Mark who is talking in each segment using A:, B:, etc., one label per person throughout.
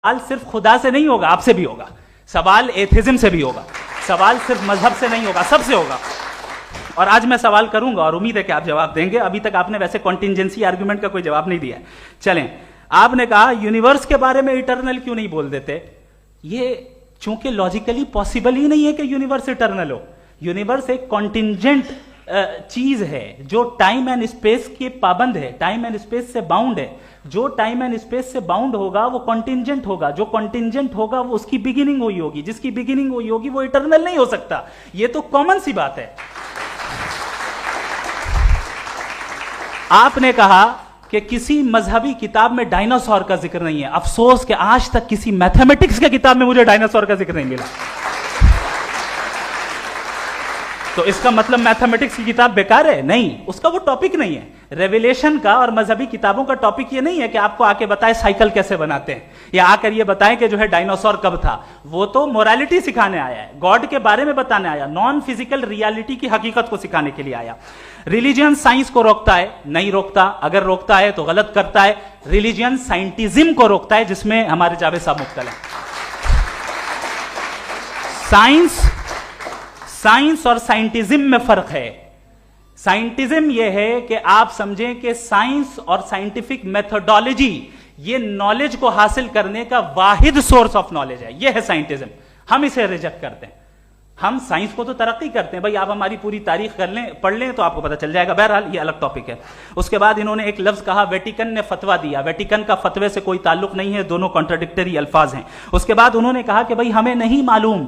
A: सवाल सिर्फ खुदा से नहीं होगा, आपसे भी होगा। सवाल एथिज्म से भी होगा। सवाल सिर्फ मजहब से नहीं होगा, सबसे होगा। और आज मैं सवाल करूंगा और उम्मीद है कि आप जवाब देंगे। अभी तक आपने वैसे कॉन्टिंजेंसी आर्गुमेंट का कोई जवाब नहीं दिया। चलें, आपने कहा यूनिवर्स के बारे में इटर्नल क्यों नहीं बोल देते। ये चूंकि लॉजिकली पॉसिबल ही नहीं है कि यूनिवर्स इटर्नल हो। यूनिवर्स एक कॉन्टिंजेंट चीज है जो टाइम एंड स्पेस के पाबंद है, टाइम एंड स्पेस से बाउंड है। जो टाइम एंड स्पेस से बाउंड होगा वो कॉन्टिंजेंट होगा, जो कॉन्टिंजेंट होगा वो उसकी बिगिनिंग हुई होगी, जिसकी बिगिनिंग हुई होगी वो इटर्नल नहीं हो सकता। ये तो कॉमन सी बात है। आपने कहा कि किसी मजहबी किताब में डायनासोर का जिक्र नहीं है। अफसोस कि आज तक किसी मैथमेटिक्स की किताब में मुझे डायनासोर का जिक्र नहीं मिला। तो इसका मतलब मैथमेटिक्स की किताब बेकार है? नहीं, उसका वो टॉपिक नहीं है। रेवलेशन का और मजहबी किताबों का टॉपिक ये नहीं है कि आपको आके बताए साइकिल कैसे बनाते हैं, या आकर ये बताएं कि जो है डायनासोर कब था। वो तो मोरालिटी सिखाने आया है, गॉड के बारे में बताने आया, नॉन फिजिकल रियलिटी की हकीकत को सिखाने के लिए आया। रिलीजियन साइंस को रोकता है? नहीं रोकता। अगर रोकता है तो गलत करता है। रिलीजियन साइंटिज्म को रोकता है, जिसमें हमारे जावेद साहब मुब्तला हैं। साइंस और साइंटिज्म में फर्क है। साइंटिज्म यह है कि आप समझें कि साइंस और साइंटिफिक मेथोडोलॉजी ये नॉलेज को हासिल करने का वाहिद सोर्स ऑफ नॉलेज है। यह है साइंटिज्म। हम इसे रिजेक्ट करते हैं। हम साइंस को तो तरक्की करते हैं, भाई आप हमारी पूरी तारीख कर लें, पढ़ लें तो आपको पता चल जाएगा। बहरहाल ये अलग टॉपिक है। उसके बाद इन्होंने एक लफ्ज कहा, वेटिकन ने फतवा दिया। वेटिकन का फतवे से कोई ताल्लुक नहीं है, दोनों कॉन्ट्राडिक्टरी अल्फाज हैं। उसके बाद उन्होंने कहा कि भाई हमें नहीं मालूम।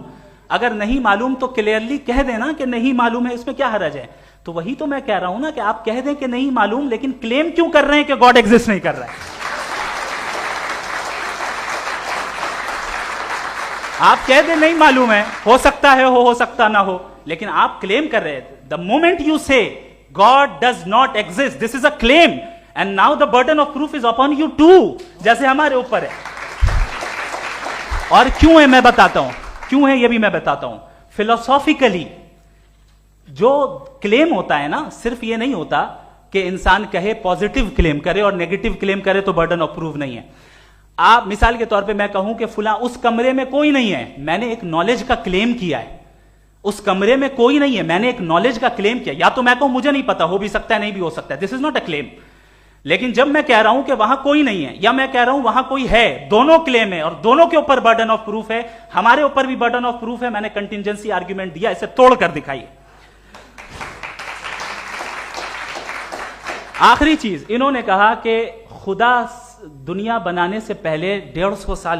A: अगर नहीं मालूम तो क्लियरली कह देना कि नहीं मालूम है, इसमें क्या हरज है। तो वही तो मैं कह रहा हूं ना कि आप कह दें कि नहीं मालूम, लेकिन क्लेम क्यों कर रहे हैं कि गॉड एग्जिस्ट नहीं कर रहा है। आप कह दें नहीं मालूम है, हो सकता है हो सकता ना हो, लेकिन आप क्लेम कर रहे हैं। The moment you say God does not exist, this is a claim, and now the burden of proof is upon you too, जैसे हमारे ऊपर है। और क्यों है मैं बताता हूं, क्यों है ये भी मैं बताता हूं। फिलोसॉफिकली जो क्लेम होता है ना, सिर्फ ये नहीं होता कि इंसान कहे पॉजिटिव क्लेम करे और नेगेटिव क्लेम करे तो बर्डन ऑफ प्रूफ नहीं है। आप मिसाल के तौर पे मैं कहूं कि फुला उस कमरे में कोई नहीं है, मैंने एक नॉलेज का क्लेम किया है। उस कमरे में कोई नहीं है, मैंने एक नॉलेज का क्लेम किया। या तो मैं कहूं मुझे नहीं पता, हो भी सकता है नहीं भी हो सकता है, this is not a claim. लेकिन जब मैं कह रहा हूं कि वहां कोई नहीं है, या मैं कह रहा हूं वहां कोई है, दोनों क्लेम है और दोनों के ऊपर बर्डन ऑफ प्रूफ है। हमारे ऊपर भी बर्डन ऑफ प्रूफ है। मैंने कंटिंजेंसी आर्ग्यूमेंट दिया, इसे तोड़कर दिखाइए। आखिरी चीज, इन्होंने कहा कि खुदा दुनिया बनाने से पहले 150 साल